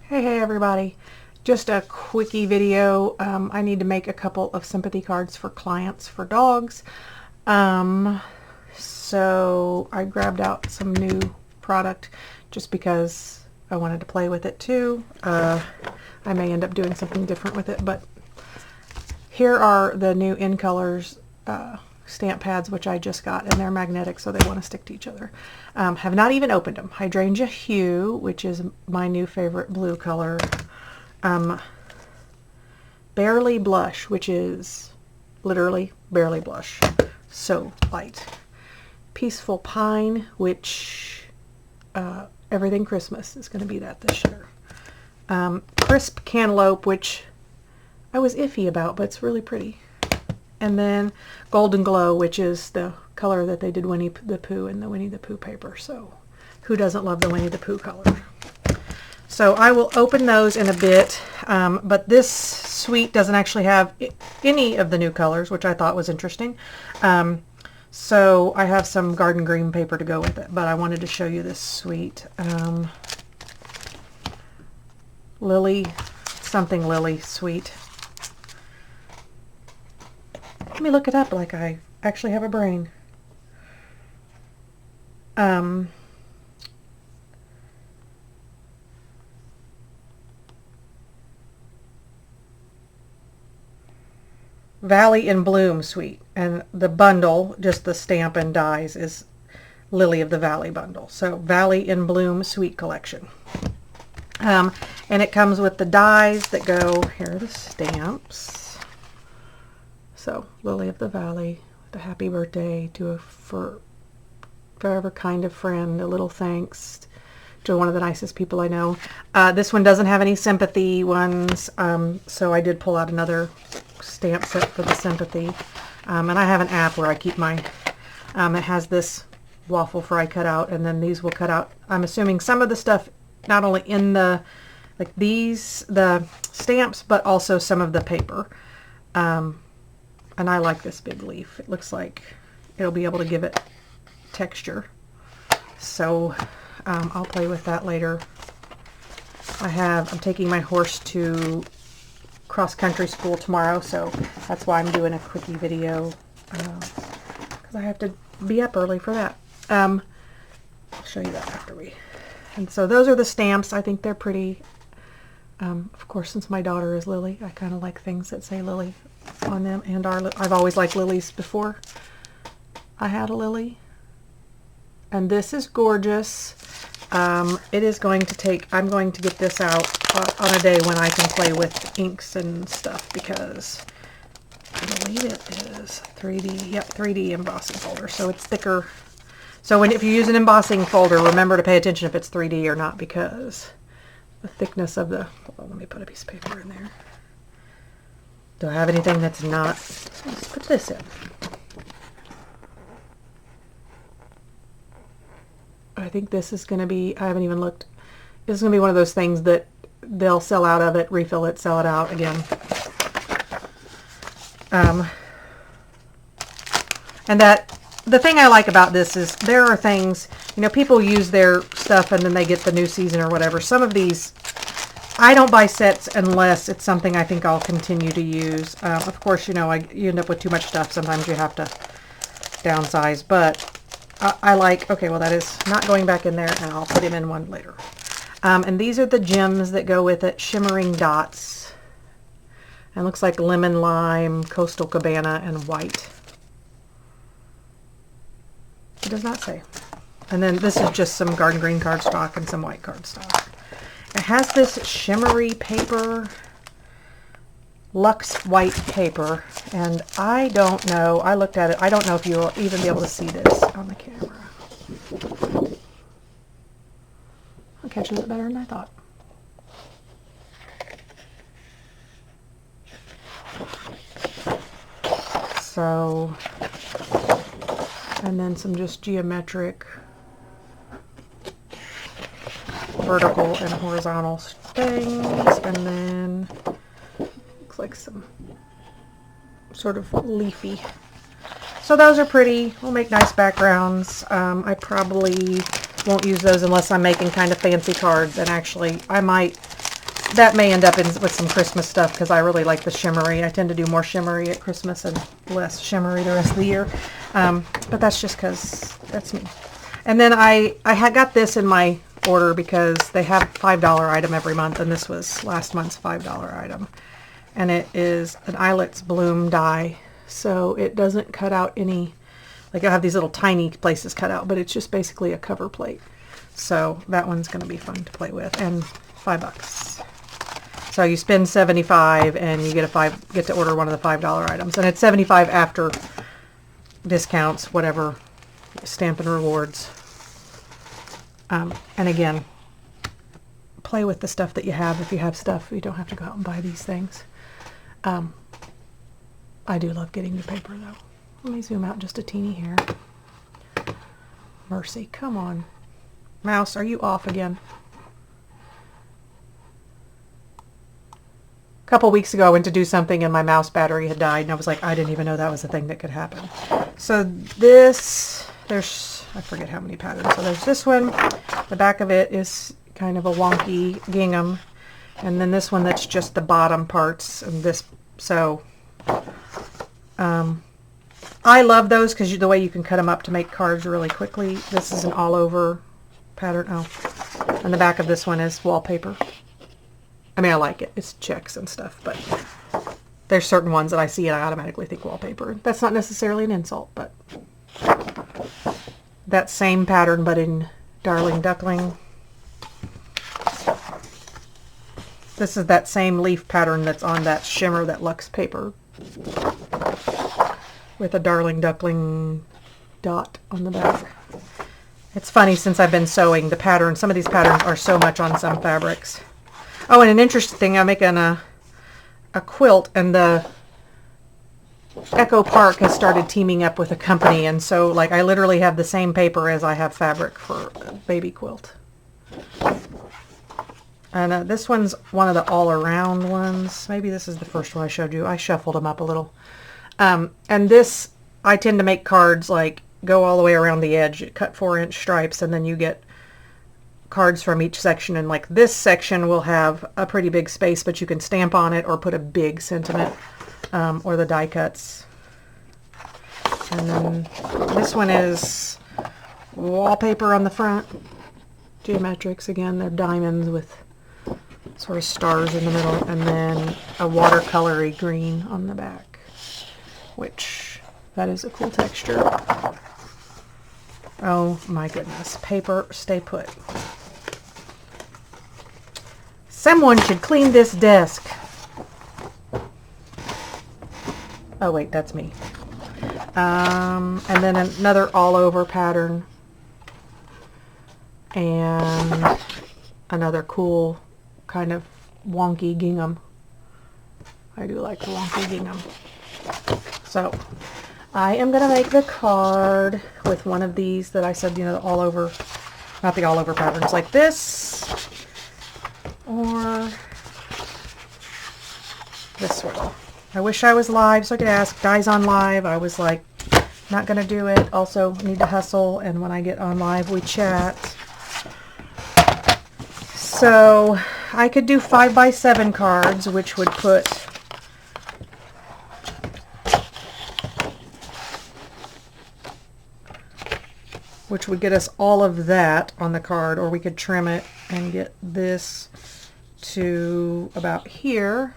Hey everybody, just a quickie video. I need to make a couple of sympathy cards for clients for dogs. So I grabbed out some new product just because I wanted to play with it too. I may end up doing something different with it, but here are the new In Colors stamp pads, which I just got, and they're magnetic, so they want to stick to each other. Have not even opened them. Hydrangea Hue, which is my new favorite blue color. Barely Blush, which is literally barely blush. So light. Peaceful Pine, which Everything Christmas is going to be that this year. Crisp Cantaloupe, which I was iffy about, but it's really pretty. And then Golden Glow, which is the color that they did Winnie the Pooh in the Winnie the Pooh paper. So who doesn't love the Winnie the Pooh color? So I will open those in a bit, but this suite doesn't actually have any of the new colors, which I thought was interesting. So I have some garden green paper to go with it, but I wanted to show you this suite. Lily, something Lily suite. Let me look it up like I actually have a brain. Valley in Bloom suite, and the bundle, just the stamp and dies, is Lily of the Valley bundle. So Valley in Bloom suite collection. And it comes with the dies that go, here are the stamps. So Lily of the Valley, the happy birthday to a forever kind of friend, a little thanks to one of the nicest people I know. This one doesn't have any sympathy ones, so I did pull out another stamp set for the sympathy. And I have an app where I keep my, it has this waffle fry cut out, and then these will cut out, I'm assuming, some of the stuff not only in the, like these, the stamps, but also some of the paper. And I like this big leaf. It looks like it'll be able to give it texture. So I'll play with that later. I'm taking my horse to cross-country school tomorrow, so that's why I'm doing a quickie video, because I have to be up early for that. I'll show you that after and so those are the stamps. I think they're pretty. Of course, since my daughter is Lily, I kind of like things that say Lily on them, and I've always liked lilies before I had a lily. And this is gorgeous. It is going to take, I'm going to get this out on a day when I can play with inks and stuff, because I believe it is 3D, yep, 3D embossing folder, so it's thicker. So if you use an embossing folder, remember to pay attention if it's 3D or not, because the thickness of the, hold on, let me put a piece of paper in there. Do I have anything that's not? Let's put this in. I think this is going to be, I haven't even looked, this is going to be one of those things that they'll sell out of it, refill it, sell it out again. And the thing I like about this is there are things, you know, people use their stuff and then they get the new season or whatever. Some of these, I don't buy sets unless it's something I think I'll continue to use. Of course, you know, you end up with too much stuff. Sometimes you have to downsize, but I like, okay, well that is not going back in there, and I'll put him in one later. And these are the gems that go with it, shimmering dots. And looks like lemon, lime, coastal cabana, and white. It does not say. And then this is just some garden green cardstock and some white cardstock. It has this shimmery paper, Luxe white paper, and I don't know, I looked at it, I don't know if you'll even be able to see this on the camera. It catches it better than I thought. So, and then some just geometric vertical and horizontal things, and then looks like some sort of leafy. So those are pretty, will make nice backgrounds. I probably won't use those unless I'm making kind of fancy cards, and actually I might that may end up with some Christmas stuff because I really like the shimmery. I tend to do more shimmery at Christmas and less shimmery the rest of the year. But that's just because that's me. And then I had got this in my order because they have $5 item every month, and this was last month's $5 item. And it is an Eyelet's Bloom die, so it doesn't cut out any, like I have these little tiny places cut out, but it's just basically a cover plate. So that one's going to be fun to play with, and $5. So you spend $75 and you get to order one of the $5 items, and it's $75 after discounts, whatever, Stampin' Rewards. And again, play with the stuff that you have. If you have stuff, you don't have to go out and buy these things. I do love getting new paper though. Let me zoom out just a teeny here. Mercy, come on. Mouse, are you off again? A couple weeks ago I went to do something and my mouse battery had died, and I was like, I didn't even know that was a thing that could happen. So this, I forget how many patterns. So there's this one. The back of it is kind of a wonky gingham. And then this one that's just the bottom parts. And this, so I love those because the way you can cut them up to make cards really quickly. This is an all over pattern. Oh, and the back of this one is wallpaper. I mean, I like it. It's checks and stuff, but there's certain ones that I see and I automatically think wallpaper. That's not necessarily an insult, but that same pattern, but in Darling Duckling. This is that same leaf pattern that's on that shimmer, that luxe paper, with a Darling Duckling dot on the back. It's funny, since I've been sewing, the pattern, some of these patterns are so much on some fabrics. Oh, and an interesting thing, I'm making a quilt, and the Echo Park has started teaming up with a company, and so like I literally have the same paper as I have fabric for a baby quilt. And this one's one of the all-around ones. Maybe this is the first one I showed you. I shuffled them up a little. And this, I tend to make cards like go all the way around the edge, cut 4-inch stripes, and then you get cards from each section. And like this section will have a pretty big space, but you can stamp on it or put a big sentiment, or the die cuts. And then this one is wallpaper on the front. Geometrics again, they're diamonds with sort of stars in the middle, and then a watercolory green on the back, which that is a cool texture. Oh my goodness, paper, stay put. Someone should clean this desk. Oh wait, that's me. And then another all over pattern, and another cool kind of wonky gingham. I do like the wonky gingham. So I am going to make the card with one of these that I said, you know, the all over, not the all over patterns, like this, or this one. I wish I was live so I could ask. Dies on live. I was like, not going to do it. Also need to hustle, and when I get on live we chat. So I could do 5x7 cards, which would put get us all of that on the card, or we could trim it and get this to about here.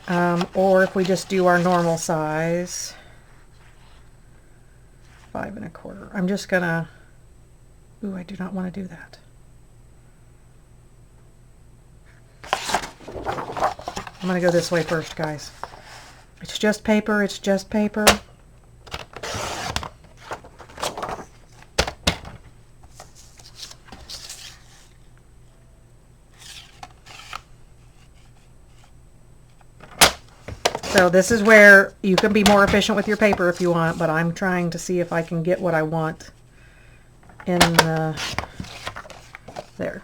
Or if we just do our normal size, 5 1/4. I'm just gonna, ooh, I do not want to do that. I'm going to go this way first, guys. It's just paper. It's just paper. So this is where you can be more efficient with your paper if you want, but I'm trying to see if I can get what I want in there.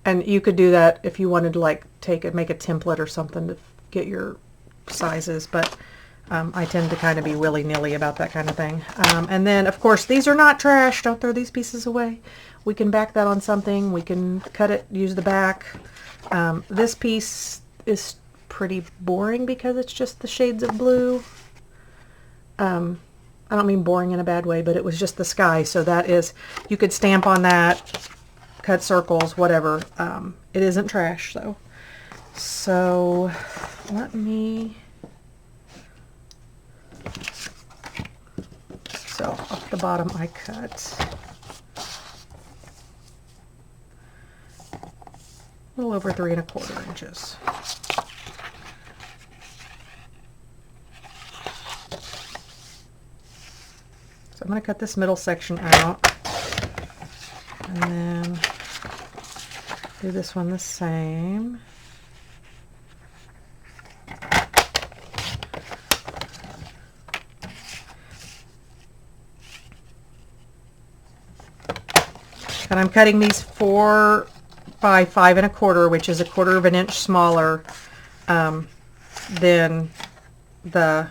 And you could do that if you wanted to like make a template or something to get your sizes, but I tend to kind of be willy-nilly about that kind of thing. And then, of course, these are not trash. Don't throw these pieces away. We can back that on something. We can cut it, use the back. This piece is pretty boring because it's just the shades of blue. I don't mean boring in a bad way, but it was just the sky. So that is, you could stamp on that, cut circles, whatever. It isn't trash, though. So let me... So off the bottom I cut a little over 3 1/4 inches. So I'm going to cut this middle section out and then do this one the same. And I'm cutting these 4 by 5 1/4, which is 1/4 of an inch smaller than the...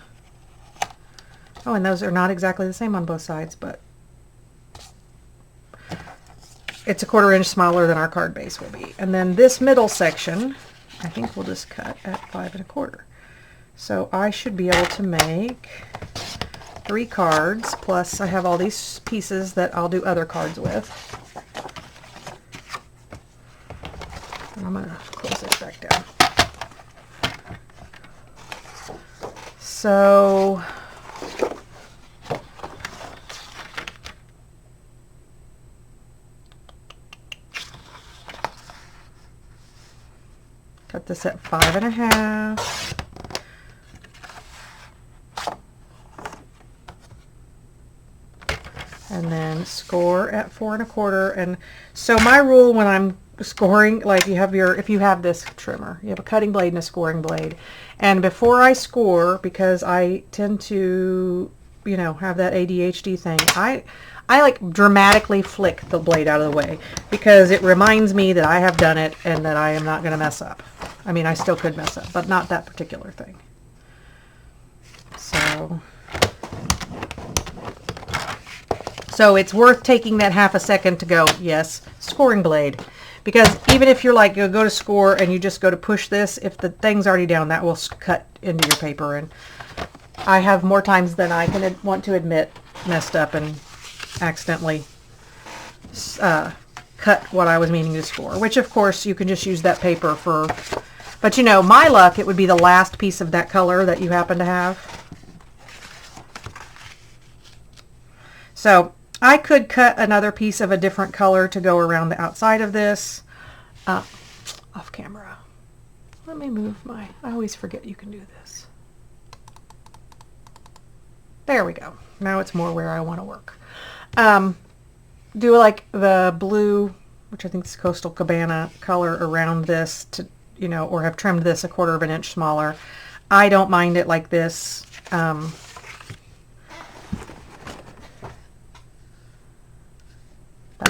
Oh, and those are not exactly the same on both sides, but it's 1/4 inch smaller than our card base will be. And then this middle section, I think we'll just cut at 5 1/4. So I should be able to make 3 cards, plus I have all these pieces that I'll do other cards with. And I'm going to close this back down. So cut this at 5 1/2. And then score at 4 1/4. And so my rule when I'm scoring, like you have your, if you have this trimmer, you have a cutting blade and a scoring blade. And before I score, because I tend to, you know, have that ADHD thing, I like dramatically flick the blade out of the way because it reminds me that I have done it and that I am not going to mess up. I mean, I still could mess up, but not that particular thing. So it's worth taking that half a second to go, yes, scoring blade. Because even if you're like, you go to score and you just go to push this, if the thing's already down, that will cut into your paper. And I have more times than I can want to admit messed up and accidentally cut what I was meaning to score. Which, of course, you can just use that paper for... But, you know, my luck, it would be the last piece of that color that you happen to have. So I could cut another piece of a different color to go around the outside of this. Off camera. Let me move my... I always forget you can do this. There we go. Now it's more where I want to work. Do like the blue, which I think is Coastal Cabana color around this to, you know, or have trimmed this 1/4 of an inch smaller. I don't mind it like this. That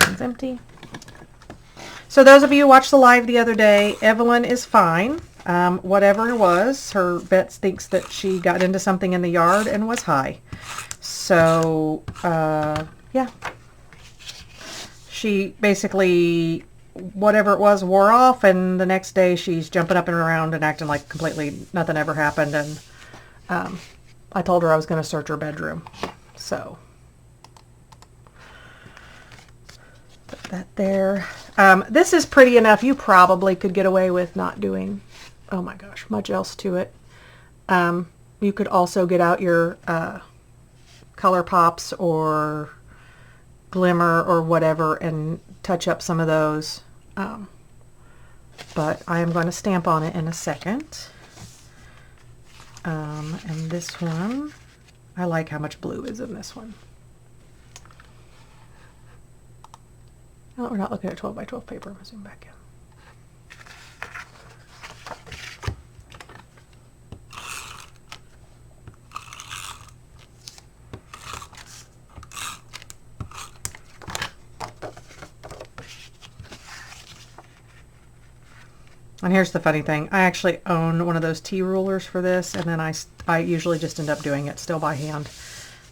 one's empty. So those of you who watched the live the other day, Evelyn is fine. Whatever it was, her vet thinks that she got into something in the yard and was high. So, yeah. She basically, whatever it was, wore off, and the next day she's jumping up and around and acting like completely nothing ever happened. And I told her I was going to search her bedroom. So, put that there. This is pretty enough. You probably could get away with not doing, oh my gosh, much else to it. You could also get out your Color Pops or Glimmer or whatever and touch up some of those. But I am going to stamp on it in a second. And this one, I like how much blue is in this one. Oh, we're not looking at 12 by 12 paper. I'm going to zoom back in. And here's the funny thing. I actually own one of those T rulers for this, and then I usually just end up doing it still by hand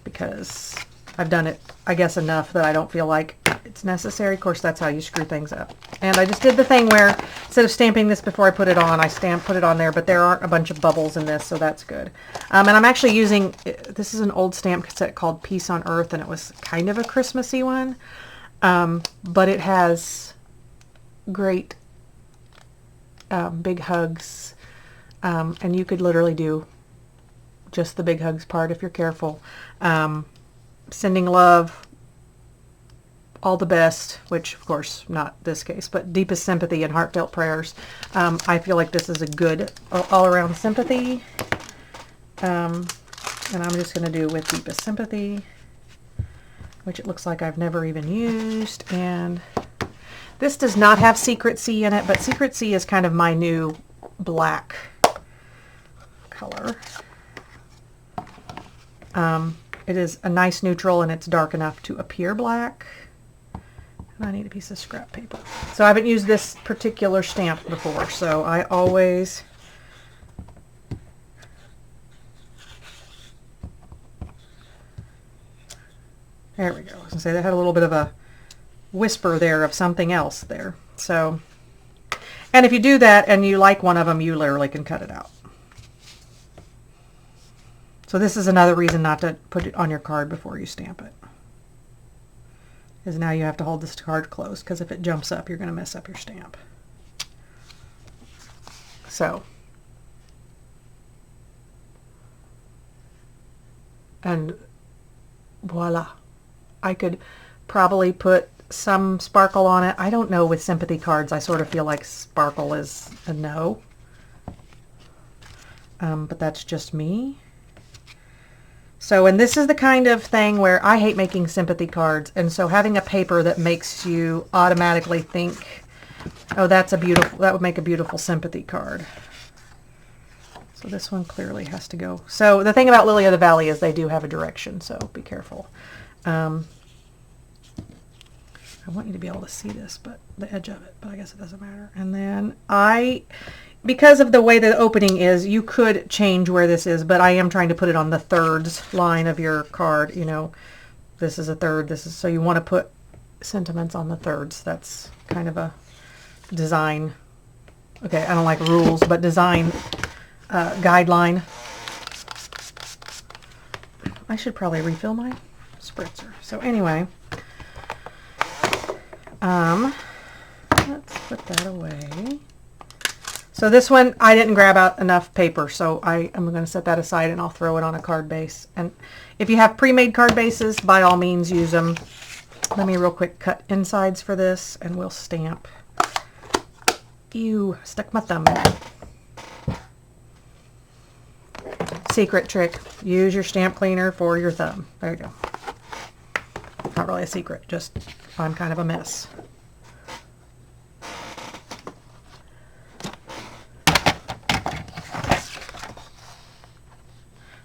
because I've done it, I guess, enough that I don't feel like it's necessary. Of course, that's how you screw things up. And I just did the thing where instead of stamping this before I put it on, I put it on there, but there aren't a bunch of bubbles in this, so that's good. And I'm actually using, this is an old stamp cassette called Peace on Earth, and it was kind of a Christmassy one, but it has great big hugs, and you could literally do just the big hugs part if you're careful. Sending love, all the best, which of course not this case, but deepest sympathy and heartfelt prayers. I feel like this is a good all-around sympathy, and I'm just going to do with deepest sympathy, which it looks like I've never even used. And this does not have Secret C in it, but Secret C is kind of my new black color. It is a nice neutral, and it's dark enough to appear black. And I need a piece of scrap paper. So I haven't used this particular stamp before, so I always there we go. I was going to say that had a little bit of a whisper there of something else there. So, and if you do that and you like one of them, you literally can cut it out. So this is another reason not to put it on your card before you stamp it. Is now you have to hold this card closed, because if it jumps up, you're going to mess up your stamp. So, and voila. I could probably put some sparkle on it. I don't know, with sympathy cards, I sort of feel like sparkle is a no. But that's just me. So, and this is the kind of thing where I hate making sympathy cards, and so having a paper that makes you automatically think, oh, that's a beautiful, that would make a beautiful sympathy card. So this one clearly has to go. So the thing about Lily of the Valley is they do have a direction, so be careful. I want you to be able to see this, but the edge of it, but I guess it doesn't matter. And then because of the way the opening is, you could change where this is, but I am trying to put it on the thirds line of your card. You know, this is a third, this is, so you want to put sentiments on the thirds. That's kind of a design, okay, I don't like rules, but design guideline. I should probably refill my spritzer. So anyway, let's put that away. So this one, I didn't grab out enough paper, so I am going to set that aside, and I'll throw it on a card base. And if you have pre-made card bases, by all means use them. Let me real quick cut insides for this, and we'll stamp. Ew, stuck my thumb in it. Secret trick, use your stamp cleaner for your thumb. There you go. Not really a secret, just I'm kind of a mess.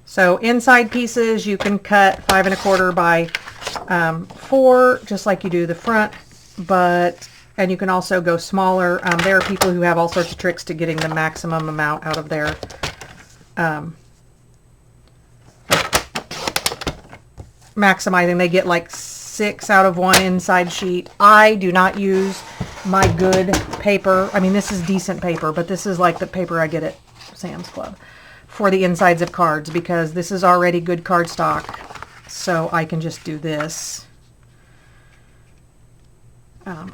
So inside pieces you can cut 5 1/4 by 4, just like you do the front, and you can also go smaller. There are people who have all sorts of tricks to getting the maximum amount out of their maximizing. They get like 6 out of 1 inside sheet. I do not use my good paper. I mean, this is decent paper, but this is like the paper I get at Sam's Club for the insides of cards, because this is already good cardstock, so I can just do this.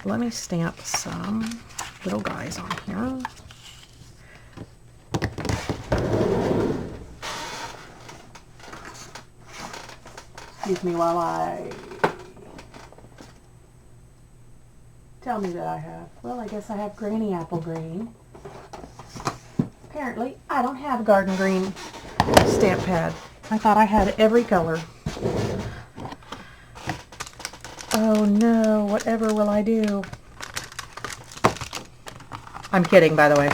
Let me stamp some little guys on here. Excuse me while I tell me that I have. Well, I guess I have Granny Apple Green. Apparently, I don't have Garden Green stamp pad. I thought I had every color. Oh no, whatever will I do? I'm kidding, by the way.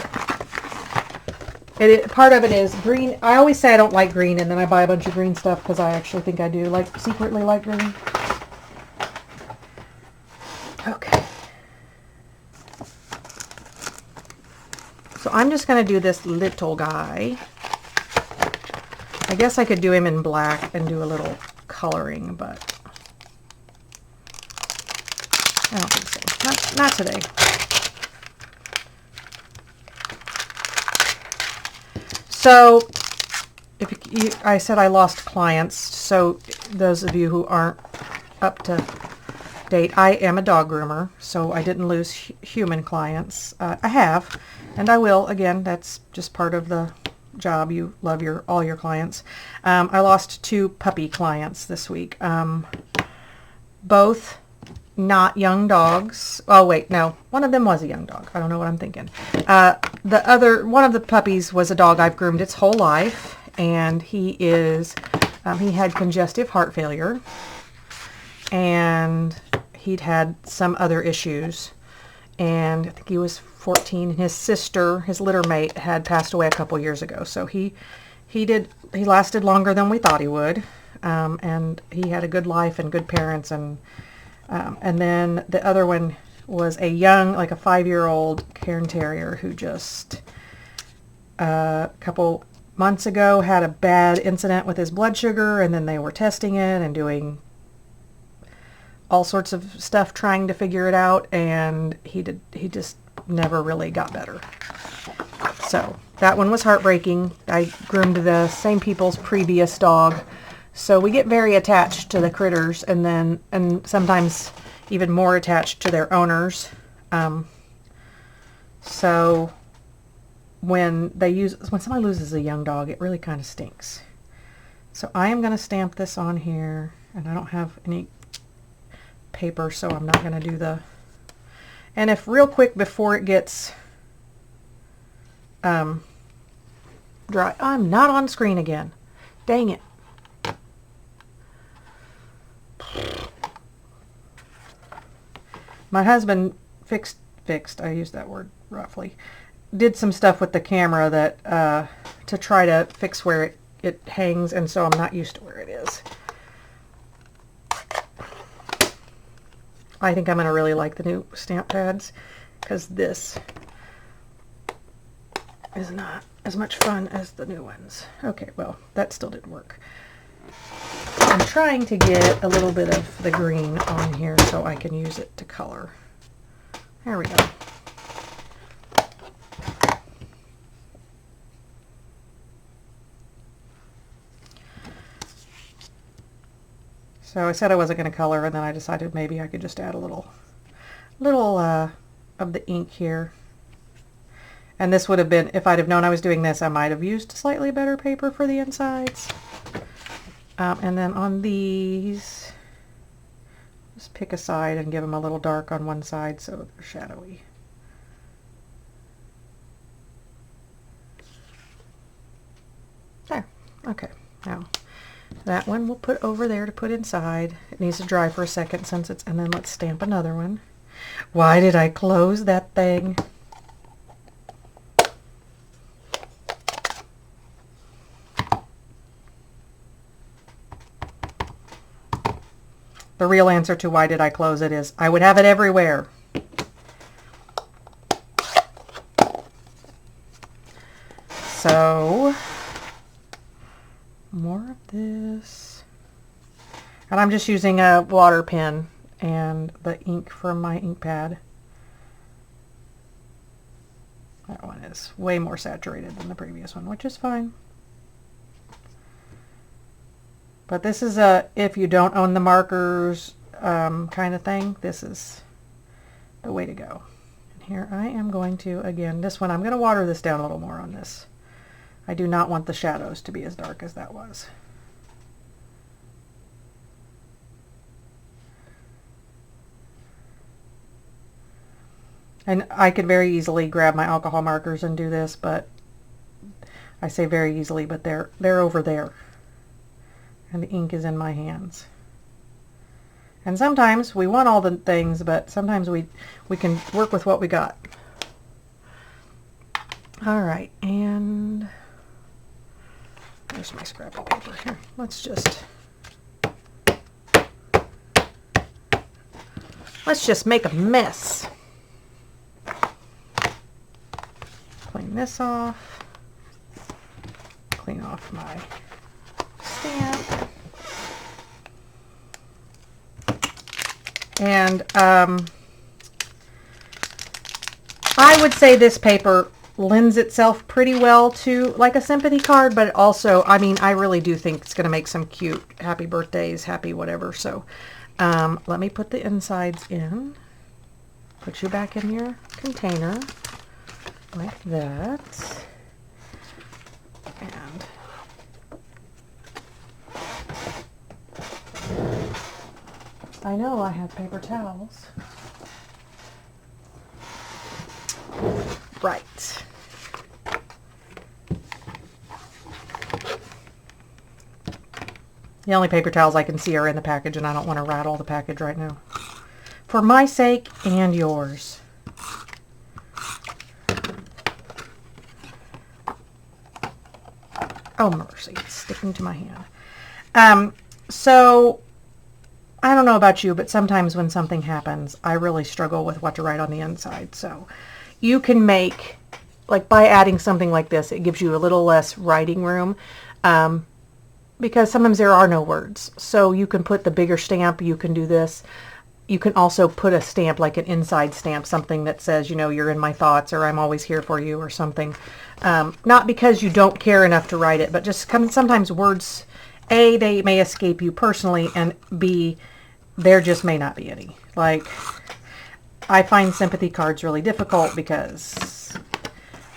Part of it is green. I always say I don't like green, and then I buy a bunch of green stuff because I actually think I do, like, secretly like green. Okay. So I'm just going to do this little guy. I guess I could do him in black and do a little coloring, but I don't think so. Not today. So, I said I lost clients, so those of you who aren't up to date, I am a dog groomer, so I didn't lose human clients. I have, and I will. Again, that's just part of the job. You love all your clients. I lost 2 puppy clients this week. Both not young dogs. Oh wait, no, one of them was a young dog. I don't know what I'm thinking. One of the puppies was a dog I've groomed its whole life, and he had congestive heart failure, and he'd had some other issues, and I think he was 14, and his sister, his litter mate, had passed away a couple years ago. So he lasted longer than we thought he would, and he had a good life and good parents, and then the other one was a young, like a 5-year-old Cairn Terrier who just a couple months ago had a bad incident with his blood sugar, and then they were testing it and doing all sorts of stuff trying to figure it out, and he just never really got better. So that one was heartbreaking. I groomed the same people's previous dog, so we get very attached to the critters, and sometimes even more attached to their owners. So when somebody loses a young dog, it really kind of stinks. So I am going to stamp this on here, and I don't have any paper, so I'm not going to do the... And if real quick before it gets dry... I'm not on screen again. Dang it. My husband fixed, I use that word roughly, did some stuff with the camera that to try to fix where it hangs, and so I'm not used to where it is. I think I'm going to really like the new stamp pads, because this is not as much fun as the new ones. Okay, well, that still didn't work. I'm trying to get a little bit of the green on here so I can use it to color. There we go. So I said I wasn't going to color, and then I decided maybe I could just add a little of the ink here. And this would have been, if I'd have known I was doing this, I might have used slightly better paper for the insides. And then on these, just pick a side and give them a little dark on one side so they're shadowy. There. Okay. Now that one we'll put over there to put inside. It needs to dry for a second since it's, and then let's stamp another one. Why did I close that thing? The real answer to why did I close it is I would have it everywhere. So, more of this. And I'm just using a water pen and the ink from my ink pad. That one is way more saturated than the previous one, which is fine. But this is a, if you don't own the markers kind of thing, this is the way to go. And here I am going to, again, this one, I'm going to water this down a little more on this. I do not want the shadows to be as dark as that was. And I could very easily grab my alcohol markers and do this, but I say very easily, but they're over there. And the ink is in my hands. And sometimes we want all the things, but sometimes we can work with what we got. All right, and there's my scrappy paper here. Let's just make a mess. clean this off. Clean off my stamp. And I would say this paper lends itself pretty well to like a sympathy card, but also, I mean, I really do think it's going to make some cute happy birthdays, happy whatever. So let me put the insides in. Put you back in your container like that. And I know I have paper towels. Right. The only paper towels I can see are in the package, and I don't want to rattle the package right now. For my sake and yours. Oh, mercy. It's sticking to my hand. So, I don't know about you, but sometimes when something happens, I really struggle with what to write on the inside. So, you can make, like by adding something like this, it gives you a little less writing room. Because sometimes there are no words. So you can put the bigger stamp, you can do this. You can also put a stamp, like an inside stamp, something that says, you know, you're in my thoughts, or I'm always here for you, or something. Not because you don't care enough to write it, but just sometimes words, A, they may escape you personally, and B, there just may not be any. Like, I find sympathy cards really difficult because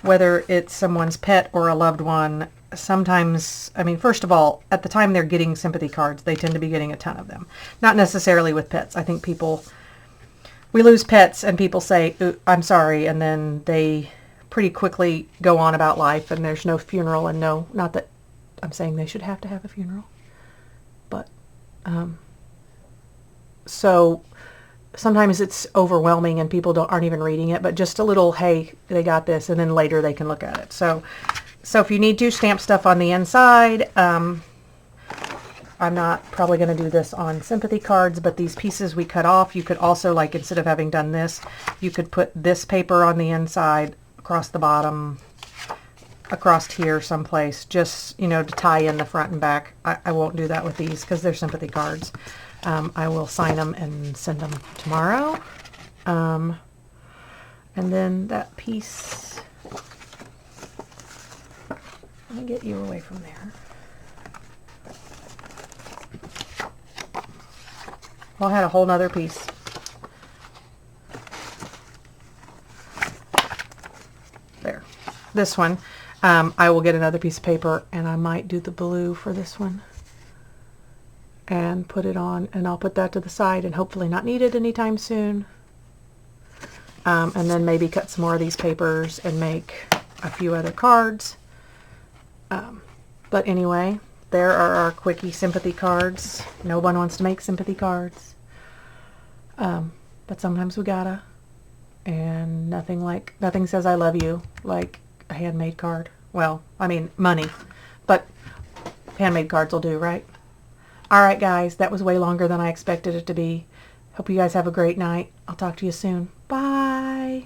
whether it's someone's pet or a loved one, sometimes, I mean, first of all, at the time they're getting sympathy cards, they tend to be getting a ton of them. Not necessarily with pets. I think we lose pets and people say, I'm sorry, and then they pretty quickly go on about life, and there's no funeral, and no, not that I'm saying they should have to have a funeral, but, so sometimes it's overwhelming and people aren't even reading it, but just a little, hey, they got this, and then later they can look at it. So if you need to, stamp stuff on the inside. I'm not probably going to do this on sympathy cards, but these pieces we cut off, you could also, like, instead of having done this, you could put this paper on the inside, across the bottom, across here someplace, just, you know, to tie in the front and back. I won't do that with these because they're sympathy cards. I will sign them and send them tomorrow. And then that piece, let me get you away from there. Well, I had a whole nother piece. There. This one. I will get another piece of paper, and I might do the blue for this one. And put it on, and I'll put that to the side and hopefully not need it anytime soon. And then maybe cut some more of these papers and make a few other cards. But anyway, there are our quickie sympathy cards. No one wants to make sympathy cards. But sometimes we gotta. And nothing says I love you like a handmade card. Well, I mean money, but handmade cards will do, right? Alright guys, that was way longer than I expected it to be. Hope you guys have a great night. I'll talk to you soon. Bye!